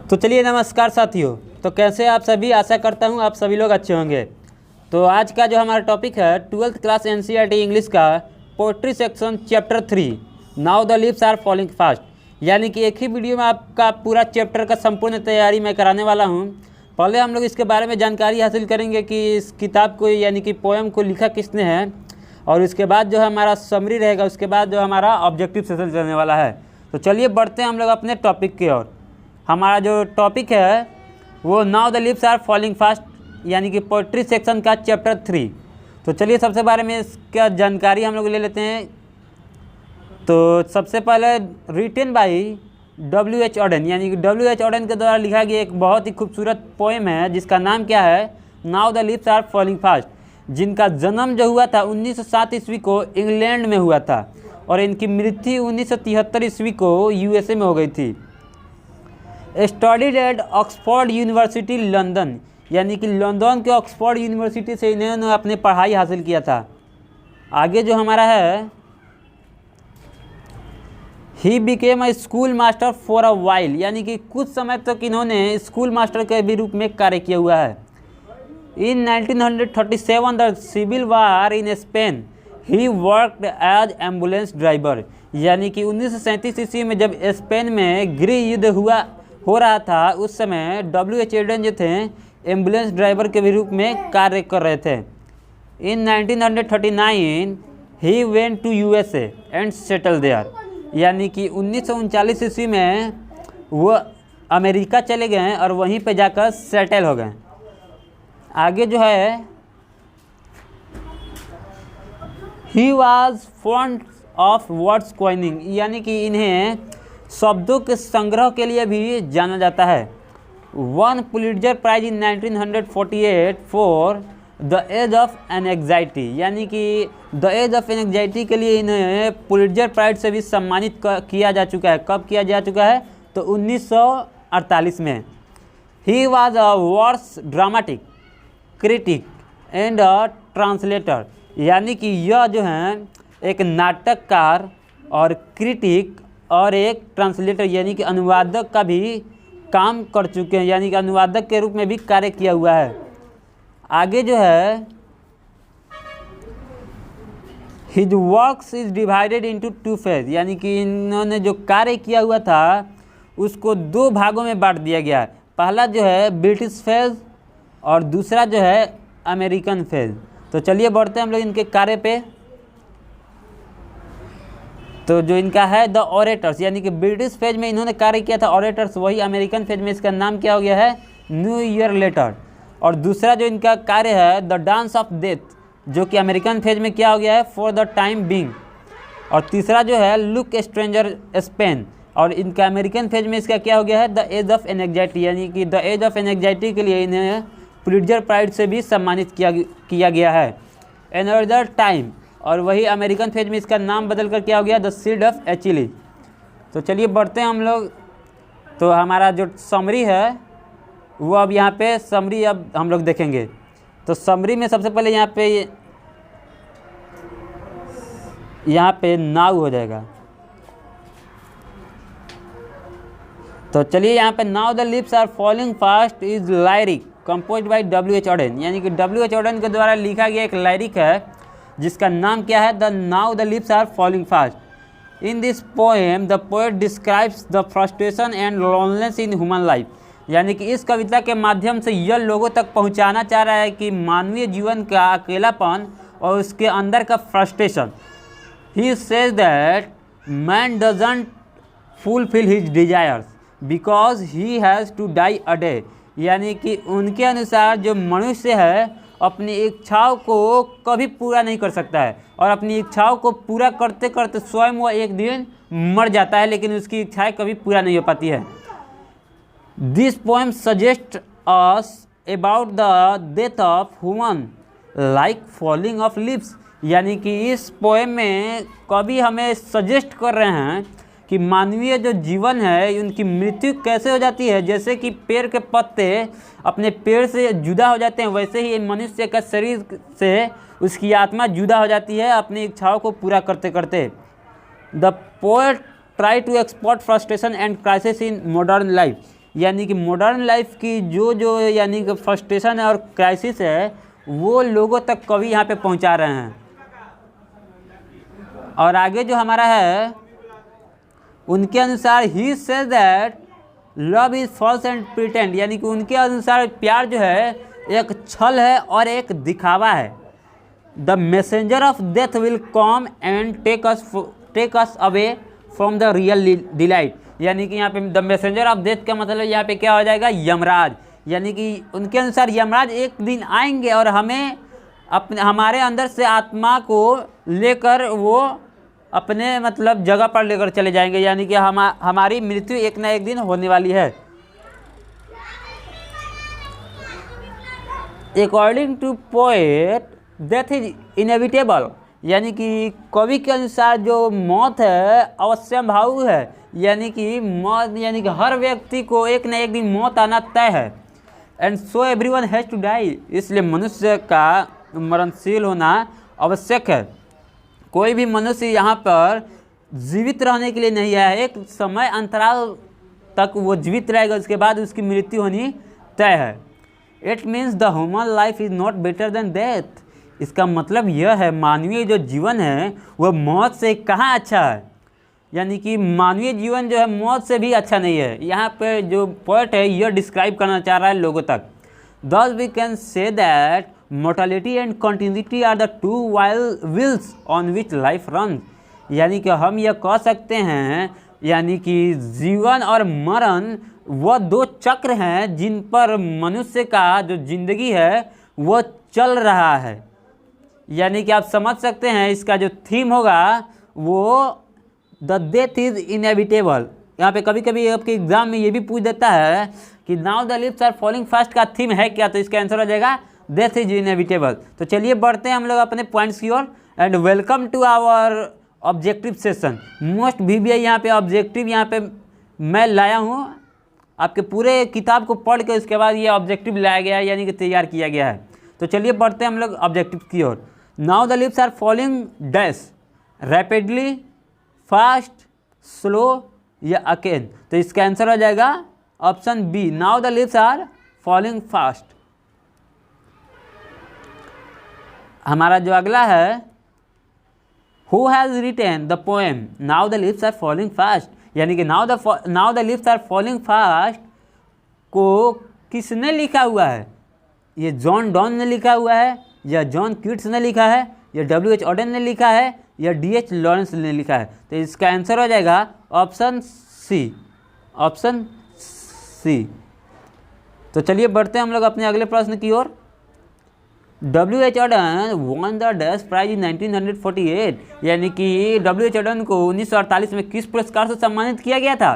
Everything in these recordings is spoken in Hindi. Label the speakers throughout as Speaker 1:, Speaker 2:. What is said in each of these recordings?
Speaker 1: तो चलिए नमस्कार साथियों। तो कैसे आप सभी, आशा करता हूँ आप सभी लोग अच्छे होंगे। तो आज का जो हमारा टॉपिक है 12th क्लास एनसीईआरटी इंग्लिश का poetry section chapter 3 now the leaves are falling fast, यानी कि एक ही वीडियो में आपका पूरा चैप्टर का संपूर्ण तैयारी मैं कराने वाला हूँ। पहले हम लोग इसके बारे में जानकारी हासिल करेंगे कि इस किताब को यानी कि पोएम को लिखा किसने है, और उसके बाद जो हमारा समरी रहेगा, उसके बाद जो हमारा ऑब्जेक्टिव सेशन चलने वाला है। तो चलिए बढ़ते हैं हम लोग अपने टॉपिक की ओर। हमारा जो टॉपिक है वो now the leaves are falling fast, यानी कि पोएट्री सेक्शन का चैप्टर 3। तो चलिए सबसे बारे में इसका जानकारी हम लोग ले लेते हैं। तो सबसे पहले रिटन बाई W.H. ऑडेन, यानी कि W.H. ऑडेन के द्वारा लिखा गया एक बहुत ही खूबसूरत पोएम है जिसका नाम क्या है, now the leaves are falling fast, जिनका जन्म जो हुआ था 1907 ईस्वी को इंग्लैंड में हुआ था और इनकी मृत्यु 1973 ईस्वी को USA में हो गई थी। Studied at Oxford university London, यानी कि लंदन के ऑक्सफोर्ड यूनिवर्सिटी से इन्होंने अपने पढ़ाई हासिल किया था। आगे जो हमारा है, he became a school master for a while, यानी कि कुछ समय तक इन्होंने स्कूल मास्टर के भी रूप में कार्य किया हुआ है। In 1937 the civil war in Spain he worked as ambulance driver, यानी कि 1937 ईस्वी में जब स्पेन में गृह युद्ध हो रहा था, उस समय W.H. ऑडेन जो थे एम्बुलेंस ड्राइवर के भी रूप में कार्य कर रहे थे। In 1939 he went to USA and settle there, यानी कि 1939 ईस्वी में वो अमेरिका चले गए और वहीं पे जाकर सेटल हो गए। आगे जो है, he was fond of words coining, यानी कि इन्हें शब्दों के संग्रह के लिए भी जाना जाता है। Won Pulitzer prize in 1948 for the age of anxiety, यानी कि द एज ऑफ एंग्जाइटी के लिए इन्हें पुलिट्जर प्राइज से भी सम्मानित किया जा चुका है। कब किया जा चुका है, तो 1948 में। He was a verse dramatic critic and a translator, यानी कि यह जो है एक नाटककार और क्रिटिक और एक ट्रांसलेटर यानी कि अनुवादक का भी काम कर चुके हैं, यानी कि अनुवादक के रूप में भी कार्य किया हुआ है। आगे जो है, his works is divided into 2 phase, यानी कि इन्होंने जो कार्य किया हुआ था उसको 2 भागों में बांट दिया गया है। पहला जो है ब्रिटिश फेज और दूसरा जो है अमेरिकन फेज। तो चलिए बढ़ते हैं हम लोग इनके कार्य पे। तो जो इनका है द ऑरेटर्स, यानी कि ब्रिटिश फेज में इन्होंने कार्य किया था ऑरेटर्स, वही अमेरिकन फेज में इसका नाम क्या हो गया है, न्यू ईयर लेटर। और दूसरा जो इनका कार्य है द डांस ऑफ डेथ, जो कि अमेरिकन फेज में क्या हो गया है, फॉर द टाइम बीइंग। और तीसरा जो है लुक स्ट्रेंजर स्पेन, और इनका अमेरिकन फेज में इसका क्या हो गया है, द एज ऑफ एंग्जाइटी, यानी कि द एज ऑफ एंग्जाइटी के लिए इन्हें पुलिट्जर प्राइज से भी सम्मानित किया गया है। एनदर टाइम, और वही अमेरिकन फेज में इसका नाम बदल कर क्या हो गया, द सीड ऑफ एचिली। तो चलिए बढ़ते हैं हम लोग। तो हमारा जो समरी है वो अब यहाँ पे समरी अब हम लोग देखेंगे। तो समरी में सबसे पहले यहाँ पे नाउ हो जाएगा। तो चलिए यहाँ पे now the lips are falling fast is lyric composed by W.H. Auden, यानी कि W.H. ऑडेन के द्वारा लिखा गया एक लायरिक है जिसका नाम क्या है, the now the lips are falling fast. In this poem the poet describes the frustration and loneliness in human life, यानी कि इस कविता के माध्यम से यह लोगों तक पहुंचाना चाह रहा है कि मानवीय जीवन का अकेलापन और उसके अंदर का frustration. He says that man doesn't fulfil his desires because he has to die a day, यानी कि उनके अनुसार जो मनुष्य है अपनी इच्छाओं को कभी पूरा नहीं कर सकता है, और अपनी इच्छाओं को पूरा करते करते स्वयं वो एक दिन मर जाता है, लेकिन उसकी इच्छाएं कभी पूरा नहीं हो पाती है। This poem suggest us about the death of human like falling of leaves, यानी कि इस पोएम में कवि हमें सजेस्ट कर रहे हैं कि मानवीय जो जीवन है उनकी मृत्यु कैसे हो जाती है। जैसे कि पेड़ के पत्ते अपने पेड़ से जुदा हो जाते हैं, वैसे ही मनुष्य का शरीर से उसकी आत्मा जुदा हो जाती है अपनी इच्छाओं को पूरा करते करते। The poet try to export frustration and crisis in modern life, यानी कि मॉडर्न लाइफ की जो जो यानी कि फ्रस्ट्रेशन है और क्राइसिस है वो लोगों तक कवि यहाँ पे पहुँचा रहे हैं। और आगे जो हमारा है उनके अनुसार he says that love is false and pretend, यानी कि उनके अनुसार प्यार जो है एक छल है और एक दिखावा है। The messenger of death will come and take us away from the real delight, यानी कि यहाँ पे द मैसेंजर ऑफ डेथ का मतलब यहाँ पे क्या हो जाएगा, यमराज। यानी कि उनके अनुसार यमराज एक दिन आएंगे और हमें अपने हमारे अंदर से आत्मा को लेकर वो अपने मतलब जगह पर लेकर चले जाएंगे, यानी कि हमारी मृत्यु एक ना एक दिन होने वाली है। According to poet death is inevitable, यानी कि कवि के अनुसार जो मौत है अवश्यंभावी है, यानी कि मौत यानी कि हर व्यक्ति को एक न एक दिन मौत आना तय है। And so everyone has to die, इसलिए मनुष्य का मरणशील होना आवश्यक है। कोई भी मनुष्य यहाँ पर जीवित रहने के लिए नहीं आया है, एक समय अंतराल तक वो जीवित रहेगा, उसके बाद उसकी मृत्यु होनी तय है। It means the human life is not better than death, इसका मतलब यह है मानवीय जो जीवन है वह मौत से कहाँ अच्छा है, यानी कि मानवीय जीवन जो है मौत से भी अच्छा नहीं है। यहाँ पे जो पोएट है यह डिस्क्राइब करना चाह रहा है लोगों तक। Thus we can say that mortality and continuity are the two wheels on which life runs, यानी कि हम यह कह सकते हैं यानी कि जीवन और मरण वह दो चक्र हैं जिन पर मनुष्य का जो जिंदगी है वो चल रहा है। यानी कि आप समझ सकते हैं इसका जो थीम होगा वो द डेथ इज इनएविटेबल। यहाँ पे कभी कभी आपके एग्जाम में ये भी पूछ देता है कि now the leaves are falling fast का थीम है क्या, तो इसका आंसर हो जाएगा डेथ इज इनएविटेबल। तो चलिए बढ़ते हैं हम लोग अपने पॉइंट्स की ओर। And welcome to our objective session. Most VBI यहाँ पे ऑब्जेक्टिव यहाँ पे मैं लाया हूँ, आपके पूरे किताब को पढ़ के उसके बाद ये ऑब्जेक्टिव लाया गया है, यानी कि तैयार किया गया है। तो चलिए बढ़ते हैं हम लोग ऑब्जेक्टिव की ओर। Now the leaves are falling dash rapidly, fast, slow या अकेन, तो इसका आंसर हो जाएगा option B, now the leaves are falling fast. हमारा जो अगला है who has written the poem now the leaves are falling fast, यानी कि now the leaves are falling fast को किसने लिखा हुआ है, ये जॉन डॉन ने लिखा हुआ है या जॉन कीट्स ने लिखा है या W.H. ऑडेन ने लिखा है या D.H. लॉरेंस ने लिखा है, तो इसका आंसर हो जाएगा ऑप्शन सी, ऑप्शन सी। तो चलिए बढ़ते हैं हम लोग अपने अगले प्रश्न की ओर। W.H. Auden won the dash prize in 1948, यानी कि W.H. ऑडेन को 1948 में किस पुरस्कार से सम्मानित किया गया था।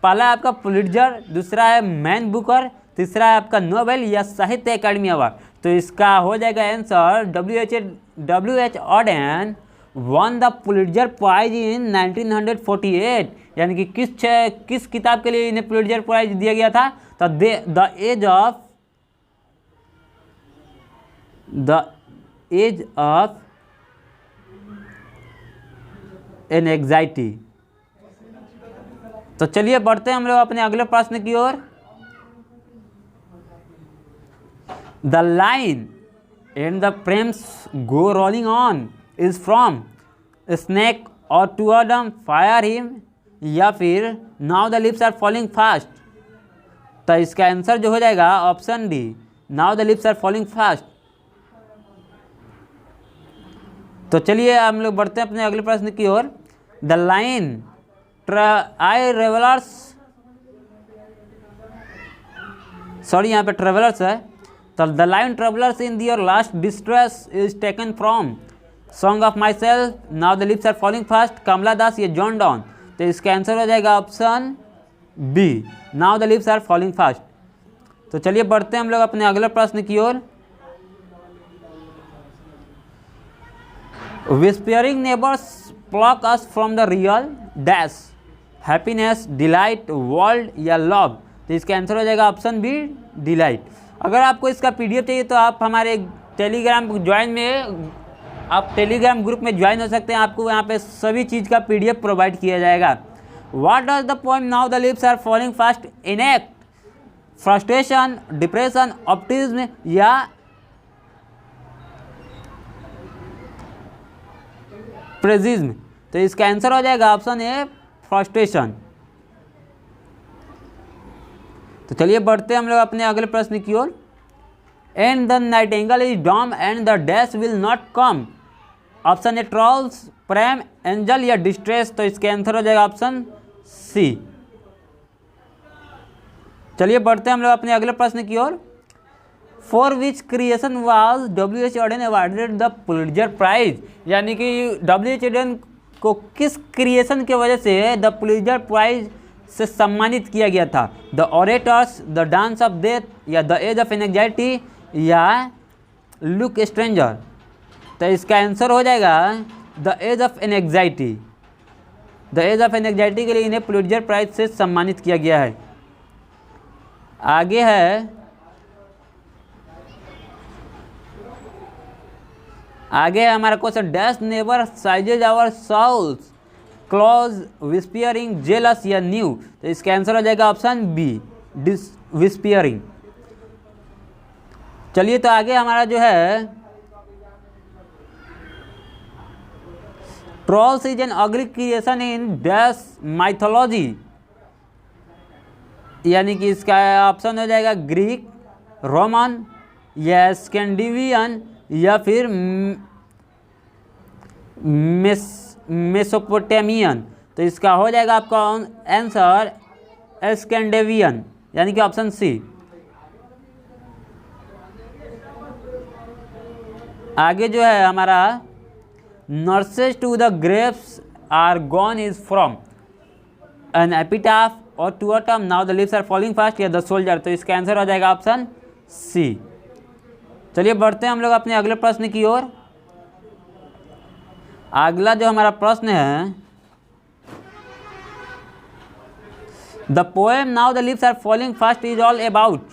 Speaker 1: पहला है आपका पुलिट्जर, दूसरा है मैन बुकर, तीसरा है आपका नोबेल या साहित्य अकादमी अवार्ड, तो इसका हो जाएगा answer W.H. Auden won the Pulitzer prize in 1948, यानी कि किस किताब के लिए इन्हें पुलिट्जर प्राइज दिया गया था, तो the age of an anxiety. तो चलिए बढ़ते हैं हम लोग अपने अगले प्रश्न की ओर। The line and the frames go rolling on is from snake or to autumn fire him या फिर now the lips are falling fast, तो इसका आंसर जो हो जाएगा option D, now the lips are falling fast. तो चलिए हम लोग बढ़ते हैं अपने अगले प्रश्न की ओर। The line I travellers, sorry यहाँ पे ट्रेवलर्स है, तो the line travellers in their last distress is taken from song of myself, now the lips are falling fast, Kamala Das या जॉन डॉन, तो इसका आंसर हो जाएगा option B, now the lips are falling fast. तो चलिए बढ़ते हैं हम लोग अपने अगले प्रश्न की ओर। Whispering neighbors pluck us from the real dash happiness, delight, world या लव, तो इसका आंसर हो जाएगा ऑप्शन बी, डिलाइट। अगर आपको इसका PDF चाहिए तो आप हमारे टेलीग्राम ग्रुप में ज्वाइन हो सकते हैं, आपको यहाँ पे सभी चीज़ का PDF प्रोवाइड किया जाएगा। What does the poem now the lips are falling fast enact, frustration, depression, optimism या प्रेजिज्म। तो इसका आंसर हो जाएगा ऑप्शन ए फ्रस्ट्रेशन। तो चलिए बढ़ते हैं हम लोग अपने अगले प्रश्न की ओर। And the nightingale is dumb and the dash will not come. Option A trolls, प्रेम, एंजल या डिस्ट्रेस। तो इसका आंसर हो जाएगा ऑप्शन सी। चलिए बढ़ते हैं हम लोग अपने अगले प्रश्न की ओर। For which creation was W.H. Auden awarded the Pulitzer prize. यानी कि W.H. Auden को किस क्रिएशन की वजह से द पुलिट्जर प्राइज से सम्मानित किया गया था। The orators, the dance of death या द एज ऑफ एंग्जाइटी या लुक स्ट्रेंजर। तो इसका आंसर हो जाएगा the age of anxiety. The age of anxiety के लिए इन्हें पुलिट्जर प्राइज से सम्मानित किया गया है। आगे है हमारा question. Dash neighbour sizes our souls, close, whispering, jealous या न्यू। तो इसका आंसर हो जाएगा ऑप्शन बी, विस्पियरिंग। चलिए तो आगे हमारा जो है trolls is an ugly creation in dash mythology. यानी कि इसका ऑप्शन हो जाएगा ग्रीक, रोमन या स्कैंडिनेवियन या फिर मेसोपोटामियन। तो इसका हो जाएगा आपका आंसर स्कैंडिनेवियन, यानी कि ऑप्शन सी। आगे जो है हमारा nurses to the graves are gone is from an epitaph or to a term now the leaves are falling fast या द सोल्जर। तो इसका आंसर हो जाएगा ऑप्शन सी। चलिए बढ़ते हैं हम लोग अपने अगले प्रश्न की ओर। अगला जो हमारा प्रश्न है, the poem now the leaves are falling fast is all about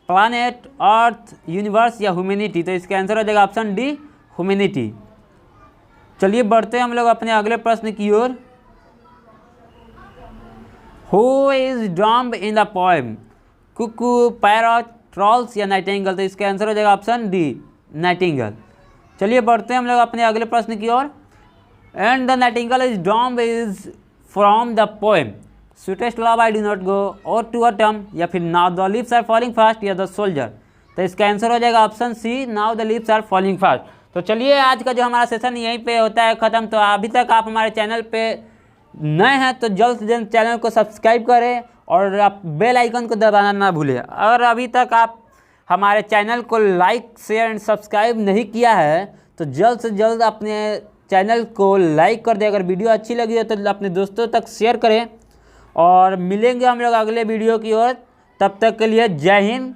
Speaker 1: planet, earth, universe या ह्यूमैनिटी। तो इसका आंसर हो जाएगा ऑप्शन डी, ह्यूमैनिटी। चलिए बढ़ते हैं हम लोग अपने अगले प्रश्न की ओर। Who is dumb in the poem, cuckoo, parrot, trolls या नाइटिंगेल। तो इसका आंसर हो जाएगा ऑप्शन डी, नाइटिंगेल। चलिए बढ़ते हैं हम लोग अपने अगले प्रश्न की ओर। And the nightingale is dumb is from the poem sweetest love I do not go or to autumn या फिर now the leaves are falling fast या द सोल्जर। तो इसका आंसर हो जाएगा option C, now the leaves are falling fast. तो चलिए आज का जो हमारा सेशन यहीं पे होता है ख़त्म। तो अभी तक आप हमारे चैनल पे नए हैं तो जल्द से जल्द चैनल को सब्सक्राइब करें और आप बेल आइकन को दबाना ना भूलें। अगर अभी तक आप हमारे चैनल को लाइक, शेयर एंड सब्सक्राइब नहीं किया है तो जल्द से जल्द अपने चैनल को लाइक कर दें। अगर वीडियो अच्छी लगी हो तो अपने दोस्तों तक शेयर करें और मिलेंगे हम लोग अगले वीडियो की ओर। तब तक के लिए जय हिंद,